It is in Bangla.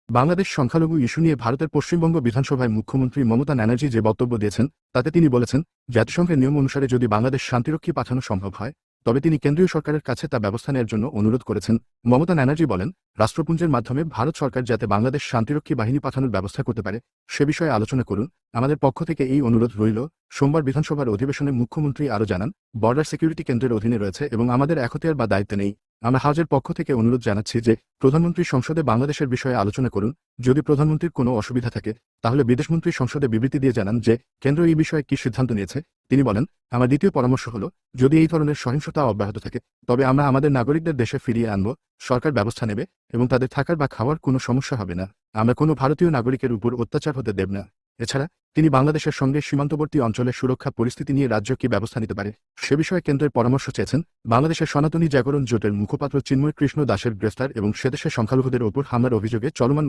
বাংলাদেশ সংখ্যালঘু ইস্যু নিয়ে ভারতের পশ্চিমবঙ্গ বিধানসভায় মুখ্যমন্ত্রী মমতা ব্যানার্জি যে বক্তব্য দিয়েছেন তাতে তিনি বলেছেন, জাতিসংঘের নিয়ম অনুসারে যদি বাংলাদেশ শান্তিরক্ষী পাঠানো সম্ভব হয় তবে তিনি কেন্দ্রীয় সরকারের কাছে তা ব্যবস্থা নেওয়ার জন্য অনুরোধ করেছেন। মমতা ব্যানার্জি বলেন, রাষ্ট্রপুঞ্জের মাধ্যমে ভারত সরকার যাতে বাংলাদেশ শান্তিরক্ষী বাহিনী পাঠানোর ব্যবস্থা করতে পারে সে বিষয়ে আলোচনা করুন। আমাদের পক্ষ থেকে এই অনুরোধ রইল। সোমবার বিধানসভার অধিবেশনে মুখ্যমন্ত্রী আরও জানান, বর্ডার সিকিউরিটি কেন্দ্রের অধীনে রয়েছে এবং আমাদের এখতিয়ার বা দায়িত্ব নেই। আমরা হাউজের পক্ষ থেকে অনুরোধ জানাচ্ছি যে প্রধানমন্ত্রী সংসদে বাংলাদেশের বিষয়ে আলোচনা করুন। যদি প্রধানমন্ত্রীর কোনো অসুবিধা থাকে তাহলে বিদেশমন্ত্রী সংসদে বিবৃতি দিয়ে জানান যে কেন্দ্র এই বিষয়ে কি সিদ্ধান্ত নিয়েছে। তিনি বলেন, আমার দ্বিতীয় পরামর্শ হলো, যদি এই ধরনের সহিংসতা অব্যাহত থাকে তবে আমরা আমাদের নাগরিকদের দেশে ফিরিয়ে আনব। সরকার ব্যবস্থা নেবে এবং তাদের থাকার বা খাওয়ার কোনো সমস্যা হবে না। আমরা কোনো ভারতীয় নাগরিকের উপর অত্যাচার হতে দেব না। এছাড়া তিনি বাংলাদেশের সঙ্গে সীমান্তবর্তী অঞ্চলের সুরক্ষা পরিস্থিতি নিয়ে রাজ্য কি ব্যবস্থা নিতে পারে সে বিষয়ে কেন্দ্রের পরামর্শ চেয়েছেন। বাংলাদেশের সনাতনী জাগরণ জোটের মুখপাত্র চিন্ময় কৃষ্ণ দাসের গ্রেফতার এবং সেদেশের সংখ্যালঘুদের ওপর হামলার অভিযোগে চলমান